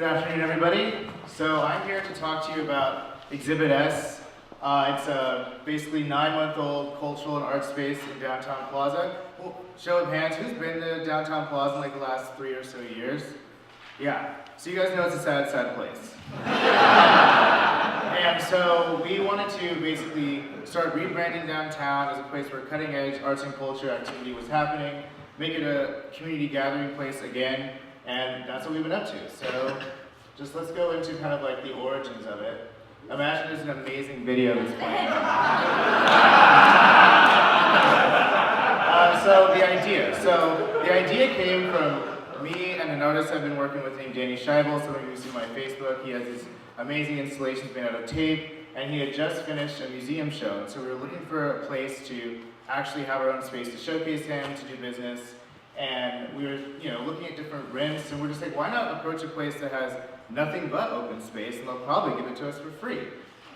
Good afternoon, everybody. So I'm here to talk to you about Exhibit S. It's basically 9-month-old cultural and art space in downtown Plaza. Well, show of hands, who's been to downtown Plaza in like the last 3 or so years? Yeah. So you guys know it's a sad, sad place. And so we wanted to basically start rebranding downtown as a place where cutting-edge arts and culture activity was happening, make it a community gathering place again, and that's what we've been up to. So just let's go into kind of like the origins of it. Imagine there's an amazing video that's playing. So the idea came from me and an artist I've been working with named Daniel Lachman. Some of you see my Facebook. He has these amazing installations made out of tape, and he had just finished a museum show. And so we were looking for a place to actually have our own space to showcase him, to do business. And we were, looking at different rents, and we're just like, why not approach a place that has nothing but open space, and they'll probably give it to us for free.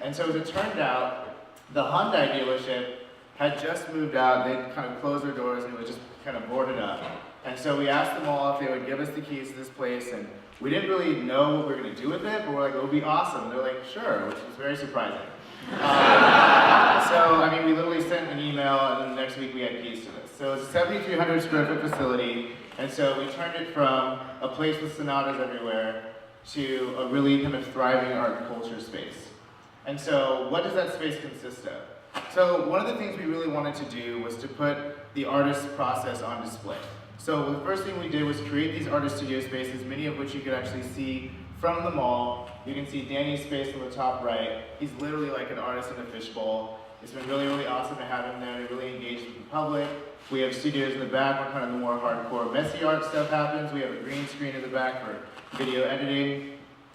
And so as it turned out, the Hyundai dealership had just moved out. They'd kind of closed their doors, and it was just kind of boarded up. And so we asked them all if they would give us the keys to this place, and we didn't really know what we were going to do with it, but we're like, it would be awesome. And they're like, sure, which was very surprising. We literally sent an email, and then the next week we had keys to this. So it's a 7,300 square foot facility, and so we turned it from a place with sonatas everywhere to a really kind of thriving art and culture space. And so what does that space consist of? So one of the things we really wanted to do was to put the artist process on display. So the first thing we did was create these artist studio spaces, many of which you could actually see from the mall. You can see Danny's space on the top right. He's literally like an artist in a fishbowl. It's been really, really awesome to have him there. He really engaged with the public. We have studios in the back where kind of the more hardcore, messy art stuff happens. We have a green screen in the back for video editing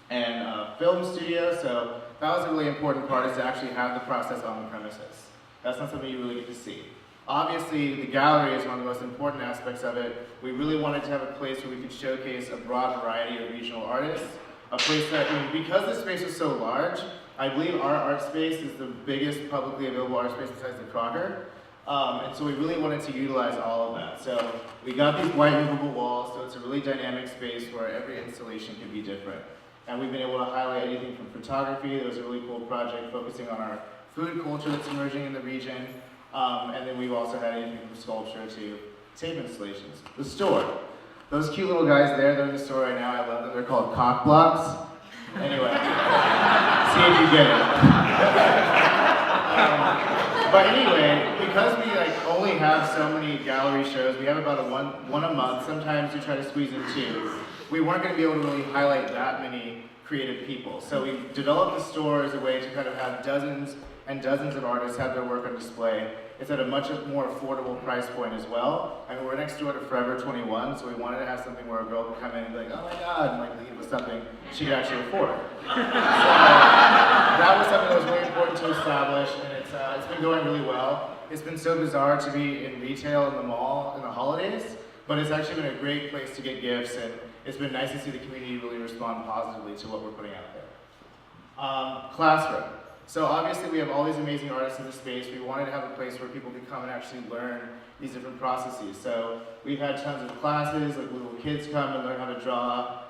and a film studio. So that was a really important part, is to actually have the process on the premises. That's not something you really get to see. Obviously, the gallery is one of the most important aspects of it. We really wanted to have a place where we could showcase a broad variety of regional artists. A place that, because the space is so large, I believe our art space is the biggest publicly available art space besides the Crocker. And so we really wanted to utilize all of that. So we got these white movable walls, so it's a really dynamic space where every installation can be different. And we've been able to highlight anything from photography. There was a really cool project focusing on our food culture that's emerging in the region. And then we've also had anything from sculpture to tape installations. The store. Those cute little guys there, they're in the store right now. I love them. They're called cock blocks. Anyway, see if you get it. But anyway, because we only have so many gallery shows, we have about one a month. Sometimes we try to squeeze in 2. We weren't going to be able to really highlight that many creative people. So we developed the store as a way to kind of have dozens and dozens of artists have their work on display. It's at a much more affordable price point as well. We're next door to Forever 21, so we wanted to have something where a girl could come in and be like, oh my God, and leave with something she could actually afford. So that was something that was really important to establish, and it's been going really well. It's been so bizarre to be in retail in the mall in the holidays, but it's actually been a great place to get gifts, and it's been nice to see the community really respond positively to what we're putting out there. Classroom. So obviously we have all these amazing artists in the space. We wanted to have a place where people could come and actually learn these different processes. So we've had tons of classes, like little kids come and learn how to draw.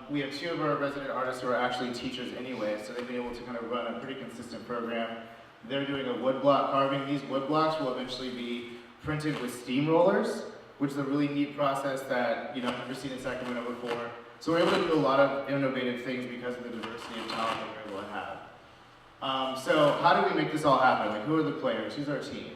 We have 2 of our resident artists who are actually teachers anyway, so they've been able to kind of run a pretty consistent program. They're doing a woodblock carving. These woodblocks will eventually be printed with steam rollers, which is a really neat process that I've never seen in Sacramento before. So we're able to do a lot of innovative things because of the diversity of talent that we're able to have. So how do we make this all happen? Who are the players? Who's our team?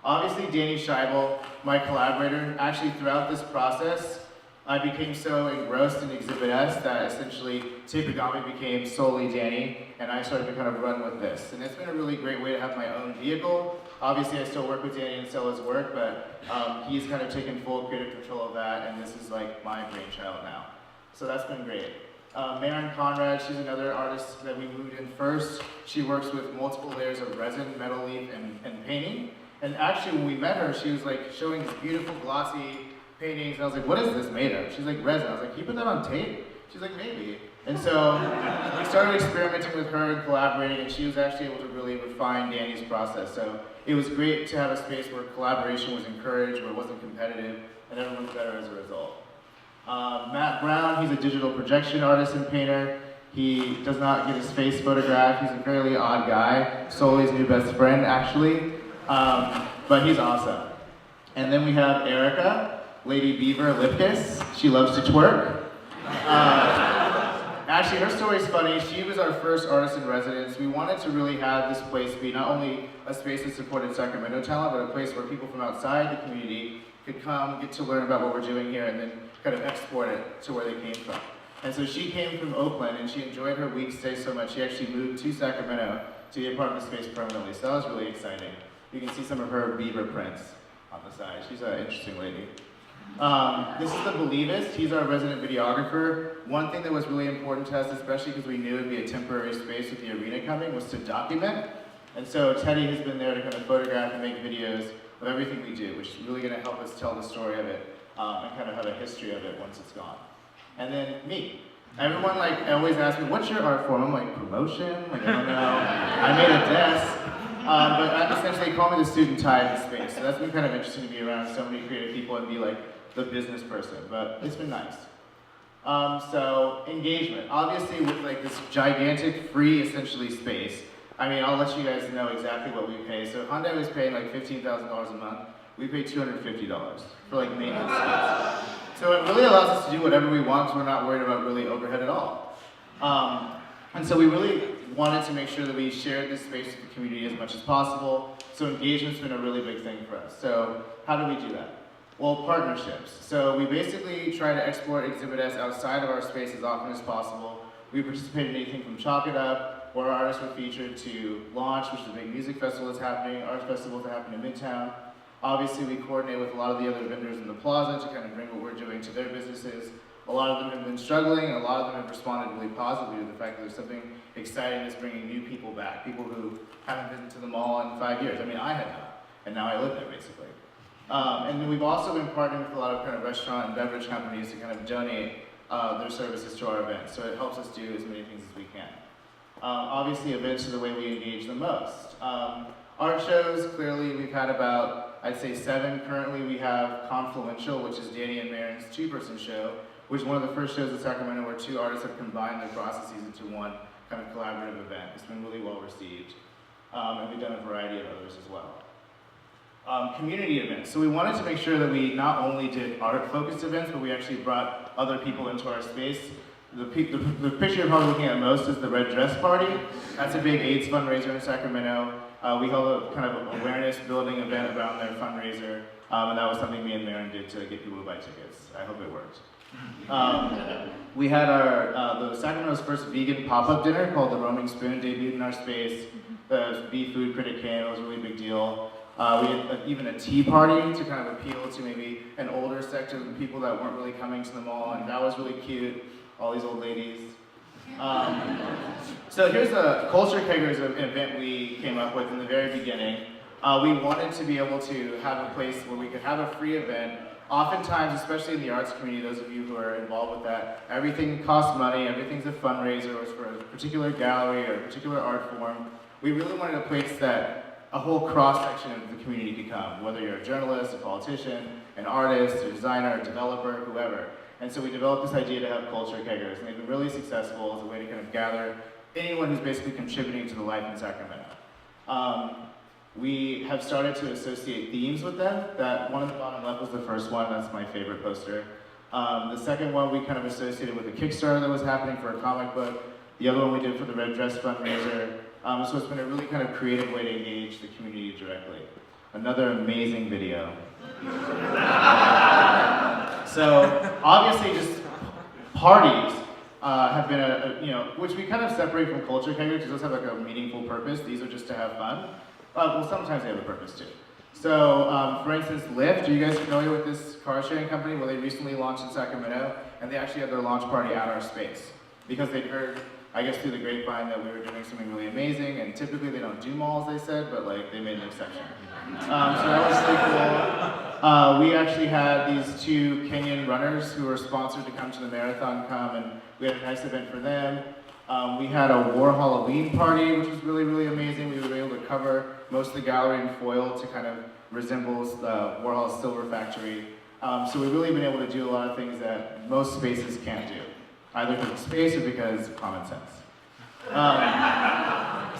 Obviously, Danny Scheibel, my collaborator. Actually, throughout this process, I became so engrossed in Exhibit S that essentially Tapegami became solely Danny, and I started to kind of run with this. And it's been a really great way to have my own vehicle. Obviously, I still work with Danny and sell his work, but he's kind of taken full creative control of that, and this is like my brainchild now. So that's been great. Maren Conrad, she's another artist that we moved in first. She works with multiple layers of resin, metal leaf, and painting. And actually, when we met her, she was showing these beautiful glossy paintings. And I was like, what is this made of? She's like, resin. I was like, can you put that on tape? She's like, maybe. And so we started experimenting with her and collaborating, and she was actually able to really refine Danny's process. So it was great to have a space where collaboration was encouraged, where it wasn't competitive, and everyone was better as a result. Matt Brown, he's a digital projection artist and painter. He does not get his face photographed. He's a fairly odd guy. Sully's new best friend, actually. But he's awesome. And then we have Erica, Lady Beaver Lipkiss. She loves to twerk. Actually, her story's funny. She was our first artist in residence. We wanted to really have this place be not only a space that supported Sacramento talent, but a place where people from outside the community could come, get to learn about what we're doing here, and then kind of export it to where they came from. And so she came from Oakland, and she enjoyed her week stay so much, she actually moved to Sacramento to be a part of the space permanently. So that was really exciting. You can see some of her beaver prints on the side. She's an interesting lady. This is the Believist. He's our resident videographer. One thing that was really important to us, especially because we knew it would be a temporary space with the arena coming, was to document. And so Teddy has been there to kind of photograph and make videos of everything we do, which is really going to help us tell the story of it and kind of have a history of it once it's gone. And then me. Everyone always asks me, what's your art form? I'm like, promotion? I don't know. I made a desk. But essentially they call me the student tie of the space. So that's been kind of interesting to be around so many creative people and be like the business person, but it's been nice. So engagement. Obviously with this gigantic free essentially space, I mean, I'll let you guys know exactly what we pay. So Hyundai was paying like $15,000 a month. We pay $250 for maintenance space. So it really allows us to do whatever we want because we're not worried about really overhead at all. And so we really wanted to make sure that we shared this space with the community as much as possible. So engagement's been a really big thing for us. So how do we do that? Well, partnerships. So we basically try to export Exhibit S outside of our space as often as possible. We participate in anything from Chalk It Up, where our artists were featured, to Launch, which is a big music festival that's happening, art festivals that happen in Midtown. Obviously, we coordinate with a lot of the other vendors in the plaza to kind of bring what we're doing to their businesses. A lot of them have been struggling, a lot of them have responded really positively to the fact that there's something exciting that's bringing new people back, people who haven't been to the mall in 5 years. I mean, I had not, and now I live there, basically. And then we've also been partnering with a lot of kind of restaurant and beverage companies to kind of donate their services to our events, so it helps us do as many things as we can. Obviously, events are the way we engage the most. Art shows, clearly, we've had about, I'd say 7 currently. We have Confluential, which is Danny and Marin's 2-person show, which is one of the first shows in Sacramento where 2 artists have combined their processes into one kind of collaborative event. It's been really well received. And we've done a variety of others as well. Community events. So we wanted to make sure that we not only did art-focused events, but we actually brought other people into our space. The picture you're probably looking at most is the Red Dress Party. That's a big AIDS fundraiser in Sacramento. We held a kind of awareness building event around their fundraiser, and that was something me and Marin did to get people to buy tickets. I hope it worked. We had the Sacramento's first vegan pop-up dinner called the Roaming Spoon debuted in our space. The Be Food Critic came, it was a really big deal. We had even a tea party to kind of appeal to maybe an older section of people that weren't really coming to the mall, and that was really cute, all these old ladies. So here's a Culture Keggers event we came up with in the very beginning. We wanted to be able to have a place where we could have a free event. Oftentimes, especially in the arts community, those of you who are involved with that, everything costs money, everything's a fundraiser, or it's for a particular gallery or a particular art form. We really wanted a place that a whole cross-section of the community could come, whether you're a journalist, a politician, an artist, a designer, a developer, whoever. And so we developed this idea to have Culture Keggers, and they've been really successful as a way to kind of gather anyone who's basically contributing to the life in Sacramento. We have started to associate themes with them. That one on the bottom left was the first one, that's my favorite poster. The second one we kind of associated with a Kickstarter that was happening for a comic book. The other one we did for the Red Dress fundraiser. So it's been a really kind of creative way to engage the community directly. Another amazing video. So obviously just parties have been which we kind of separate from Culture Keggers because those have like a meaningful purpose. These are just to have fun. Well, sometimes they have a purpose too. So, for instance, Lyft, are you guys familiar with this car sharing company? Well, they recently launched in Sacramento, and they actually had their launch party at our space because they'd heard, I guess through the grapevine, that we were doing something really amazing, and typically they don't do malls, they said, but they made an exception. So that was really cool. We actually had these 2 Kenyan runners who were sponsored to come to the marathon come, and we had a nice event for them. We had a War Halloween party, which was really, really amazing. We were able to cover most of the gallery in foil to kind of resemble the Warhol's Silver Factory. So we've really been able to do a lot of things that most spaces can't do, either because of space or because of common sense.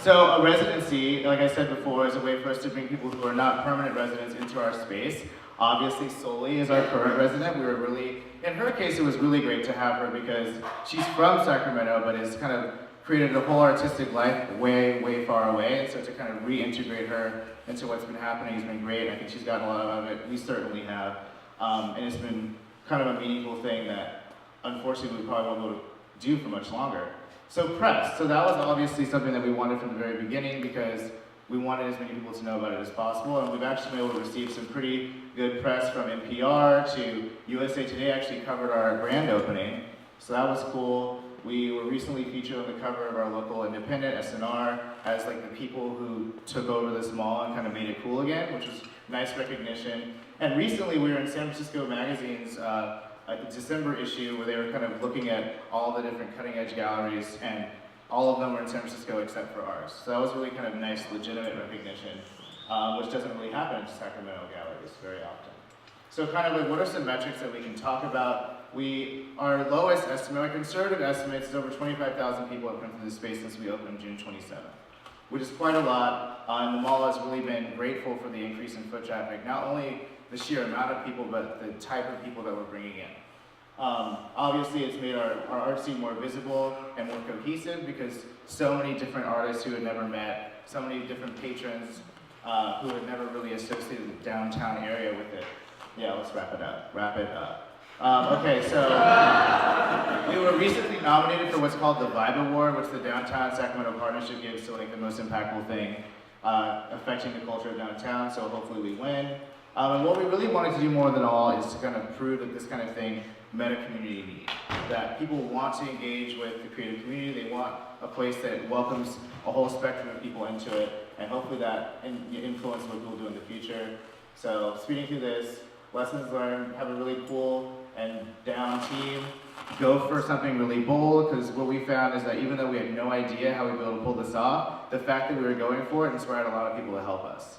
So a residency, like I said before, is a way for us to bring people who are not permanent residents into our space. Obviously, Soli is our current resident. We were really, in her case, it was really great to have her because she's from Sacramento, but has kind of created a whole artistic life way, way far away. And so to kind of reintegrate her into what's been happening has been great. I think she's gotten a lot out of it. We certainly have. And it's been kind of a meaningful thing that, unfortunately, we probably won't be able to do for much longer. So press. So that was obviously something that we wanted from the very beginning because we wanted as many people to know about it as possible, and we've actually been able to receive some pretty good press from NPR to USA Today actually covered our grand opening, so that was cool. We were recently featured on the cover of our local independent, SNR, as like the people who took over this mall and kind of made it cool again, which was nice recognition. And recently we were in San Francisco Magazine's December issue where they were kind of looking at all the different cutting edge galleries, and all of them were in San Francisco except for ours. So that was really kind of nice, legitimate recognition, which doesn't really happen in Sacramento galleries very often. So kind of like, what are some metrics that we can talk about? Our lowest estimate, our conservative estimates, is over 25,000 people have come through this space since we opened on June 27th, which is quite a lot. And the mall has really been grateful for the increase in foot traffic, not only the sheer amount of people, but the type of people that we're bringing in. Obviously, it's made our art scene more visible and more cohesive because so many different artists who had never met, so many different patrons who had never really associated the downtown area with it. Yeah, let's wrap it up. Okay, so we were recently nominated for what's called the Vibe Award, which the Downtown Sacramento Partnership gives to like the most impactful thing affecting the culture of downtown, so hopefully we win. And what we really wanted to do more than all is to kind of prove that this kind of thing met a community need, that people want to engage with the creative community, they want a place that welcomes a whole spectrum of people into it, and hopefully that influences what we'll do in the future. So speeding through this, lessons learned, have a really cool and down team, go for something really bold, because what we found is that even though we had no idea how we'd be able to pull this off, the fact that we were going for it inspired a lot of people to help us.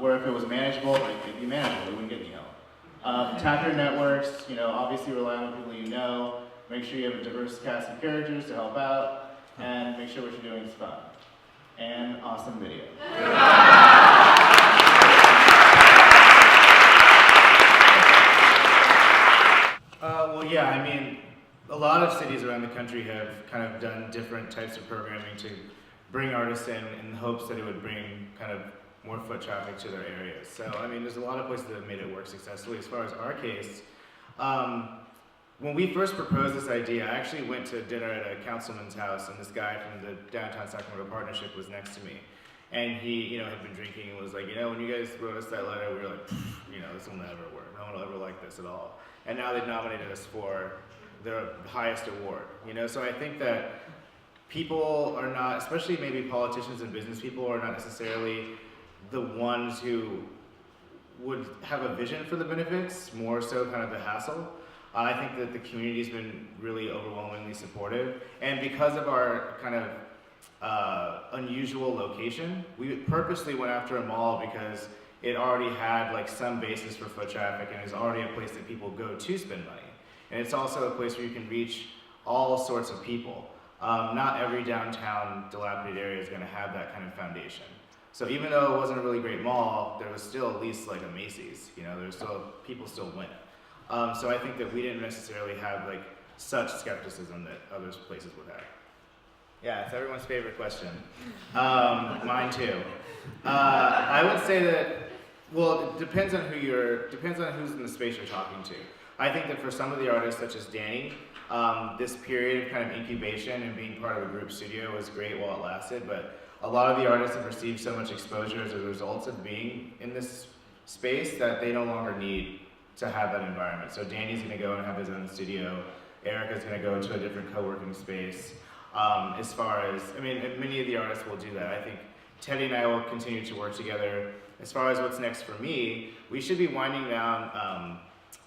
Where if it was manageable, like it'd be manageable, we wouldn't get any help. Tap your networks, obviously rely on people you know, make sure you have a diverse cast of characters to help out, and make sure what you're doing is fun. And awesome video. Well, yeah, I mean, a lot of cities around the country have kind of done different types of programming to bring artists in hopes that it would bring kind of more foot traffic to their areas. So, I mean, there's a lot of places that have made it work successfully. As far as our case, when we first proposed this idea, I actually went to dinner at a councilman's house, and this guy from the Downtown Sacramento Partnership was next to me. And he, had been drinking and was like, when you guys wrote us that letter, we were like, this will never work. No one will ever like this at all. And now they've nominated us for the highest award, So I think that people are not, especially maybe politicians and business people, are not necessarily the ones who would have a vision for the benefits, more so kind of the hassle. I think that the community's been really overwhelmingly supportive, and because of our kind of unusual location, we purposely went after a mall because it already had like some basis for foot traffic and is already a place that people go to spend money. And it's also a place where you can reach all sorts of people. Not every downtown dilapidated area is going to have that kind of foundation. So even though it wasn't a really great mall, there was still at least like a Macy's, there's still, people still went. So I think that we didn't necessarily have like such skepticism that other places would have. Yeah, it's everyone's favorite question. Mine too. I would say that, well, it depends on who's in the space you're talking to. I think that for some of the artists, such as Danny, this period of kind of incubation and being part of a group studio was great while it lasted, but a lot of the artists have received so much exposure as a result of being in this space that they no longer need to have that environment. So Danny's gonna go and have his own studio. Erica's gonna go into a different co-working space. As far as, many of the artists will do that. I think Teddy and I will continue to work together. As far as what's next for me, we should be winding down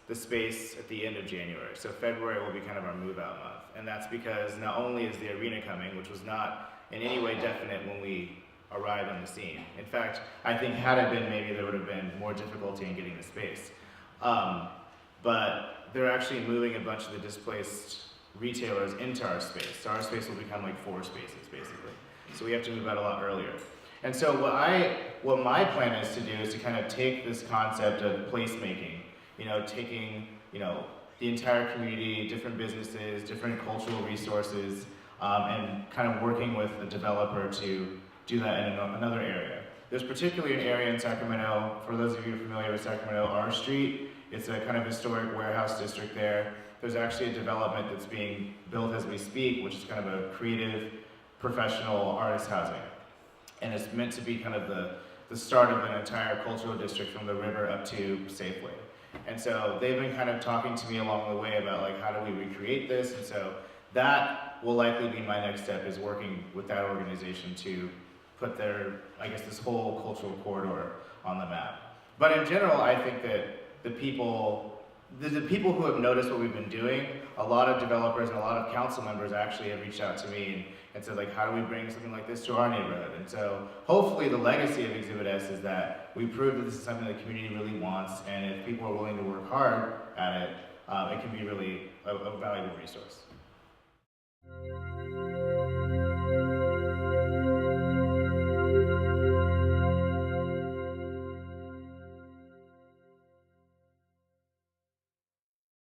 the space at the end of January. So February will be kind of our move out month. And that's because not only is the arena coming, which was not in any way definite when we arrived on the scene. In fact, I think had it been, maybe there would have been more difficulty in getting the space. But they're actually moving a bunch of the displaced retailers into our space. So our space will become like 4 spaces, basically. So we have to move out a lot earlier. And so what my plan is to do is to kind of take this concept of placemaking, taking, the entire community, different businesses, different cultural resources, and kind of working with a developer to do that in another area. There's particularly an area in Sacramento, for those of you familiar with Sacramento, R Street. It's a kind of historic warehouse district there. There's actually a development that's being built as we speak, which is kind of a creative, professional artist housing. And it's meant to be kind of the start of an entire cultural district from the river up to Safeway. And so they've been kind of talking to me along the way about like, how do we recreate this? And so that will likely be my next step, is working with that organization to put this whole cultural corridor on the map. But in general, I think that the people who have noticed what we've been doing, a lot of developers and a lot of council members actually have reached out to me and said, like, how do we bring something like this to our neighborhood? And so hopefully the legacy of Exhibit S is that we prove that this is something the community really wants, and if people are willing to work hard at it, it can be really a valuable resource.